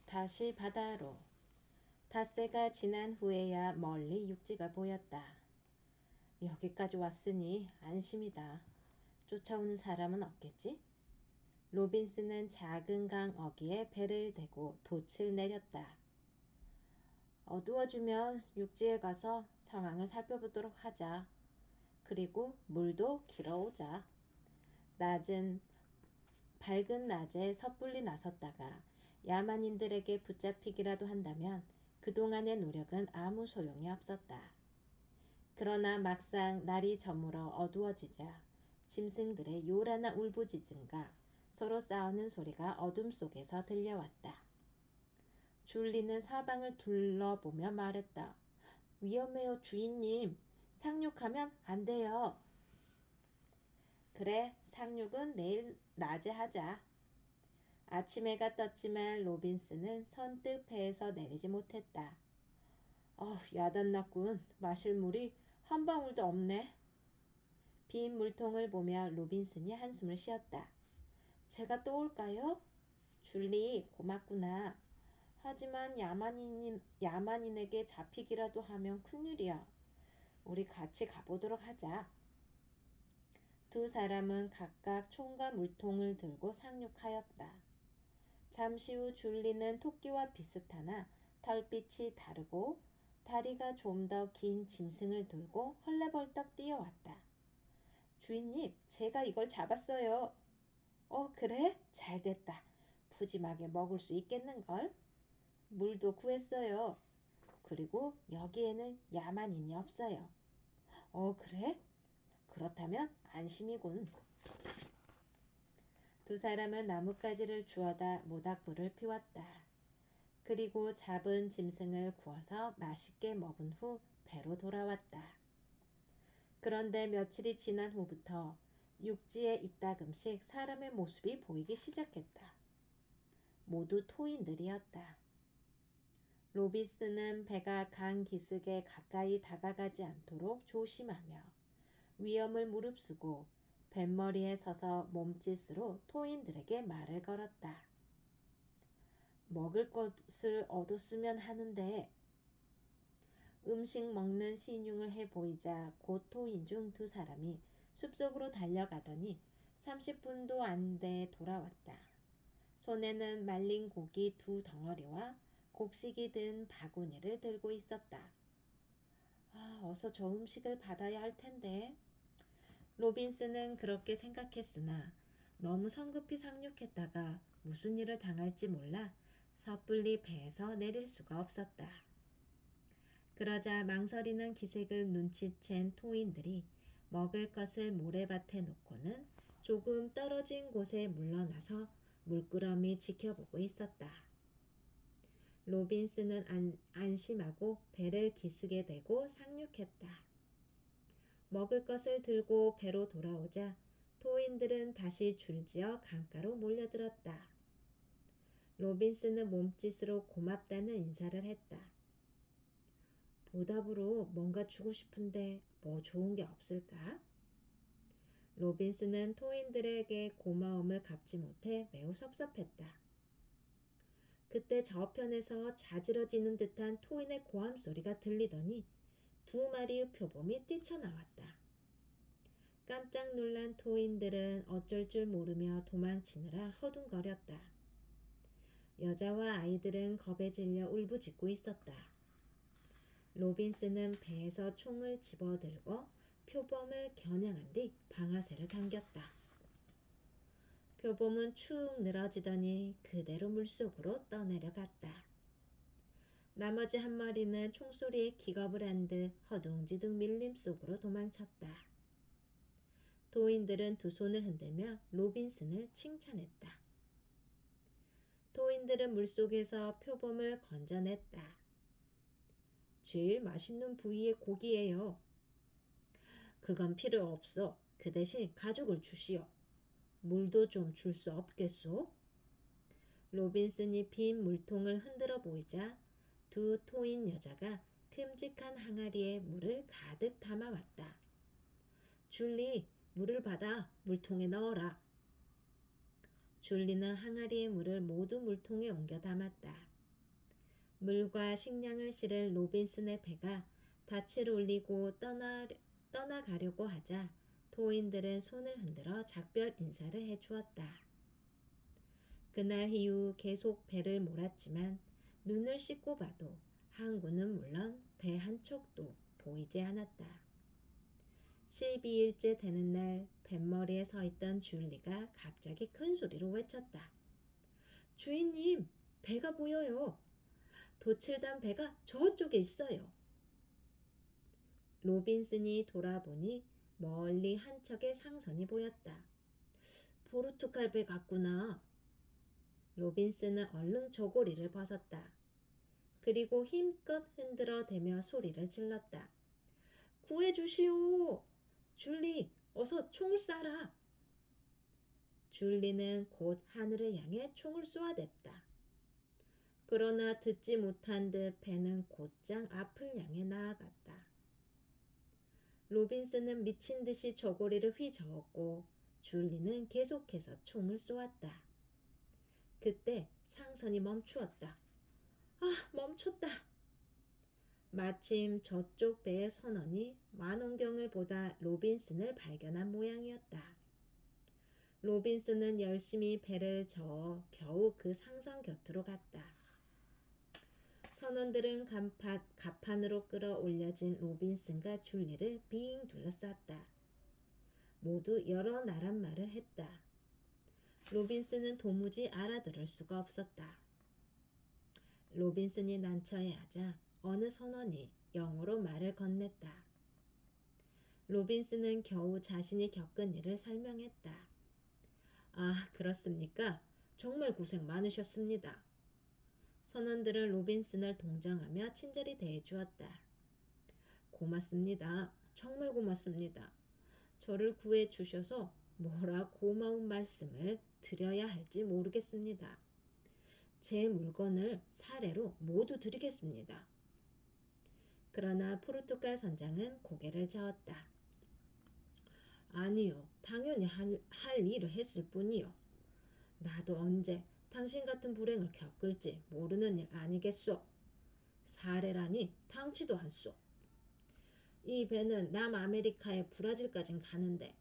다시 바다로. 닷새가 지난 후에야 멀리 육지가 보였다. 여기까지 왔으니 안심이다. 쫓아오는 사람은 없겠지? 로빈슨은 작은 강 어귀에 배를 대고 돛을 내렸다. 어두워지면 육지에 가서 상황을 살펴보도록 하자. 그리고 물도 길어오자. 밝은 낮에 섣불리 나섰다가 야만인들에게 붙잡히기라도 한다면 그동안의 노력은 아무 소용이 없었다. 그러나 막상 날이 저물어 어두워지자 짐승들의 요란한 울부짖음과 서로 싸우는 소리가 어둠 속에서 들려왔다. 줄리는 사방을 둘러보며 말했다. 위험해요, 주인님. 상륙하면 안 돼요. 그래, 상륙은 내일 낮에 하자. 아침 해가 떴지만 로빈슨은 선뜻 배에서 내리지 못했다. 야단났군. 마실 물이 한 방울도 없네. 빈 물통을 보며 로빈슨이 한숨을 쉬었다. 제가 또 올까요? 줄리, 고맙구나. 하지만 야만인에게 잡히기라도 하면 큰일이야. 우리 같이 가보도록 하자. 두 사람은 각각 총과 물통을 들고 상륙하였다. 잠시 후 줄리는 토끼와 비슷하나 털빛이 다르고 다리가 좀 더 긴 짐승을 들고 헐레벌떡 뛰어왔다. 주인님, 제가 이걸 잡았어요. 그래? 잘됐다. 푸짐하게 먹을 수 있겠는걸? 물도 구했어요. 그리고 여기에는 야만인이 없어요. 그래? 그렇다면 안심이군. 두 사람은 나뭇가지를 주워다 모닥불을 피웠다. 그리고 잡은 짐승을 구워서 맛있게 먹은 후 배로 돌아왔다. 그런데 며칠이 지난 후부터 육지에 이따금씩 사람의 모습이 보이기 시작했다. 모두 토인들이었다. 로빈슨은 배가 강 기슭에 가까이 다가가지 않도록 조심하며 위험을 무릅쓰고 뱃머리에 서서 몸짓으로 토인들에게 말을 걸었다. 먹을 것을 얻었으면 하는데. 음식 먹는 신용을 해보이자 곧 토인 중 두 사람이 숲속으로 달려가더니 30분도 안 돼 돌아왔다. 손에는 말린 고기 두 덩어리와 곡식이 든 바구니를 들고 있었다. 어서 저 음식을 받아야 할 텐데. 로빈슨은 그렇게 생각했으나 너무 성급히 상륙했다가 무슨 일을 당할지 몰라 섣불리 배에서 내릴 수가 없었다. 그러자 망설이는 기색을 눈치챈 토인들이 먹을 것을 모래밭에 놓고는 조금 떨어진 곳에 물러나서 물끄러미 지켜보고 있었다. 로빈슨은 안심하고 배를 기슭에 대고 상륙했다. 먹을 것을 들고 배로 돌아오자 토인들은 다시 줄지어 강가로 몰려들었다. 로빈슨은 몸짓으로 고맙다는 인사를 했다. 보답으로 뭔가 주고 싶은데 뭐 좋은 게 없을까? 로빈슨은 토인들에게 고마움을 갚지 못해 매우 섭섭했다. 그때 저편에서 자지러지는 듯한 토인의 고함 소리가 들리더니 두 마리의 표범이 뛰쳐나왔다. 깜짝 놀란 토인들은 어쩔 줄 모르며 도망치느라 허둥거렸다. 여자와 아이들은 겁에 질려 울부짖고 있었다. 로빈슨은 배에서 총을 집어들고 표범을 겨냥한 뒤 방아쇠를 당겼다. 표범은 축 늘어지더니 그대로 물속으로 떠내려갔다. 나머지 한 마리는 총소리에 기겁을 한 듯 허둥지둥 밀림 속으로 도망쳤다. 토인들은 두 손을 흔들며 로빈슨을 칭찬했다. 토인들은 물속에서 표범을 건져냈다. 제일 맛있는 부위의 고기예요. 그건 필요 없어. 그 대신 가죽을 주시오. 물도 좀 줄 수 없겠소? 로빈슨이 빈 물통을 흔들어 보이자 두 토인 여자가 큼직한 항아리에 물을 가득 담아왔다. 줄리, 물을 받아 물통에 넣어라. 줄리는 항아리의 물을 모두 물통에 옮겨 담았다. 물과 식량을 실은 로빈슨의 배가 닻을 올리고 떠나가려고 하자 토인들은 손을 흔들어 작별 인사를 해주었다. 그날 이후 계속 배를 몰았지만 눈을 씻고 봐도 항구는 물론 배 한 척도 보이지 않았다. 12일째 되는 날 뱃머리에 서 있던 줄리가 갑자기 큰 소리로 외쳤다. 주인님, 배가 보여요. 도칠단 배가 저쪽에 있어요. 로빈슨이 돌아보니 멀리 한 척의 상선이 보였다. 포르투갈 배 같구나. 로빈슨은 얼른 저고리를 벗었다. 그리고 힘껏 흔들어 대며 소리를 질렀다. 구해주시오. 줄리, 어서 총을 쏴라. 줄리는 곧 하늘을 향해 총을 쏘아댔다. 그러나 듣지 못한 듯 배는 곧장 앞을 향해 나아갔다. 로빈슨은 미친 듯이 저고리를 휘저었고 줄리는 계속해서 총을 쏘았다. 그때 상선이 멈추었다. 아, 멈췄다. 마침 저쪽 배의 선원이 만원경을 보다 로빈슨을 발견한 모양이었다. 로빈슨은 열심히 배를 저어 겨우 그 상선 곁으로 갔다. 선원들은 갑판으로 끌어올려진 로빈슨과 줄리를 빙 둘러쌌다. 모두 여러 나란 말을 했다. 로빈슨은 도무지 알아들을 수가 없었다. 로빈슨이 난처해하자 어느 선원이 영어로 말을 건넸다. 로빈슨은 겨우 자신이 겪은 일을 설명했다. 아, 그렇습니까? 정말 고생 많으셨습니다. 선원들은 로빈슨을 동정하며 친절히 대해주었다. 고맙습니다. 정말 고맙습니다. 저를 구해 주셔서 뭐라 고마운 말씀을 드려야 할지 모르겠습니다. 제 물건을 사례로 모두 드리겠습니다. 그러나 포르투갈 선장은 고개를 저었다. 아니요, 당연히 할 일을 했을 뿐이요. 나도 언제 당신 같은 불행을 겪을지 모르는 일 아니겠소. 사례라니 당치도 않소. 이 배는 남아메리카의 브라질까진 가는데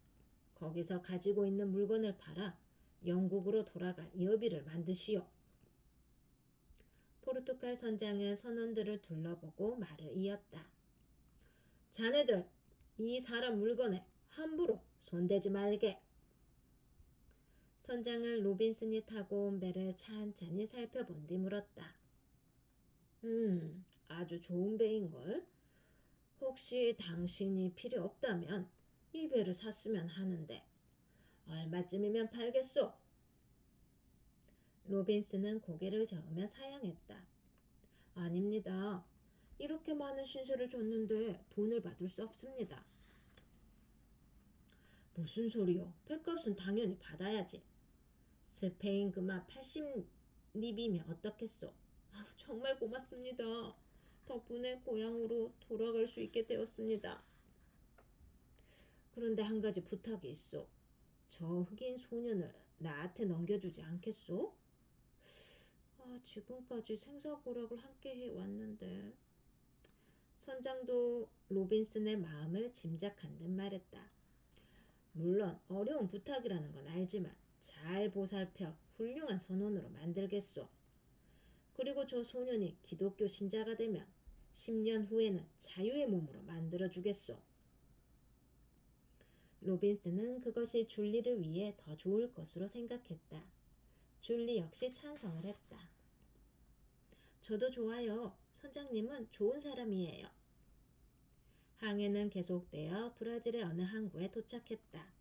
거기서 가지고 있는 물건을 팔아 영국으로 돌아갈 여비를 만드시오. 포르투갈 선장은 선원들을 둘러보고 말을 이었다. 자네들, 이 사람 물건에 함부로 손대지 말게. 선장은 로빈슨이 타고 온 배를 찬찬히 살펴본 뒤 물었다. 아주 좋은 배인걸. 혹시 당신이 필요 없다면 이 배를 샀으면 하는데 얼마쯤이면 팔겠소? 로빈슨은 고개를 저으며 사양했다. 아닙니다. 이렇게 많은 신세를 줬는데 돈을 받을 수 없습니다. 무슨 소리요? 배값은 당연히 받아야지. 스페인 금화 80립이면 어떻겠소? 정말 고맙습니다. 덕분에 고향으로 돌아갈 수 있게 되었습니다. 그런데 한 가지 부탁이 있어. 저 흑인 소년을 나한테 넘겨주지 않겠소? 지금까지 생사고락을 함께 해왔는데. 선장도 로빈슨의 마음을 짐작한 듯 말했다. 물론 어려운 부탁이라는 건 알지만 잘 보살펴 훌륭한 선원으로 만들겠소. 그리고 저 소년이 기독교 신자가 되면 10년 후에는 자유의 몸으로 만들어주겠소. 로빈슨은 그것이 줄리를 위해 더 좋을 것으로 생각했다. 줄리 역시 찬성을 했다. 저도 좋아요. 선장님은 좋은 사람이에요. 항해는 계속되어 브라질의 어느 항구에 도착했다.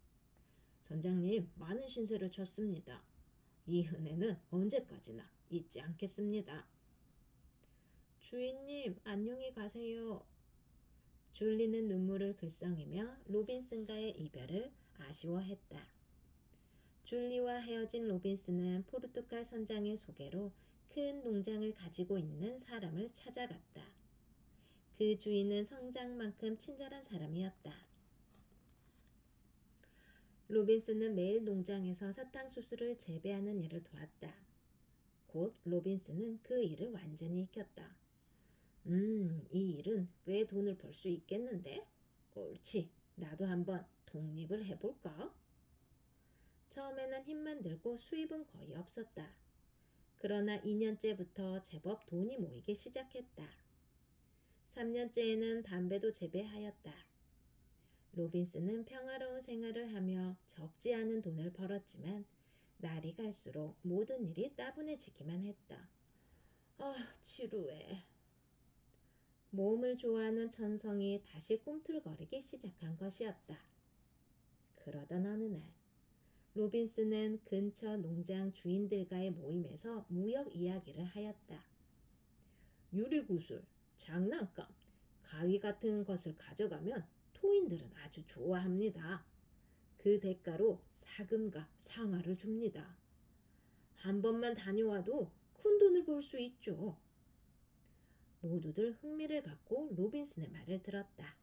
선장님, 많은 신세를 졌습니다. 이 은혜는 언제까지나 잊지 않겠습니다. 주인님, 안녕히 가세요. 줄리는 눈물을 글썽이며 로빈슨과의 이별을 아쉬워했다. 줄리와 헤어진 로빈슨은 포르투갈 선장의 소개로 큰 농장을 가지고 있는 사람을 찾아갔다. 그 주인은 성장만큼 친절한 사람이었다. 로빈슨은 매일 농장에서 사탕수수를 재배하는 일을 도왔다. 곧 로빈슨은 그 일을 완전히 익혔다. 이 일은 꽤 돈을 벌 수 있겠는데? 옳지, 나도 한번 독립을 해볼까? 처음에는 힘만 들고 수입은 거의 없었다. 그러나 2년째부터 제법 돈이 모이기 시작했다. 3년째에는 담배도 재배하였다. 로빈슨은 평화로운 생활을 하며 적지 않은 돈을 벌었지만 날이 갈수록 모든 일이 따분해지기만 했다. 지루해. 모험을 좋아하는 천성이 다시 꿈틀거리기 시작한 것이었다. 그러던 어느 날 로빈슨은 근처 농장 주인들과의 모임에서 무역 이야기를 하였다. 유리구슬, 장난감, 가위 같은 것을 가져가면 토인들은 아주 좋아합니다. 그 대가로 사금과 상아를 줍니다. 한 번만 다녀와도 큰 돈을 벌 수 있죠. 모두들 흥미를 갖고 로빈슨의 말을 들었다.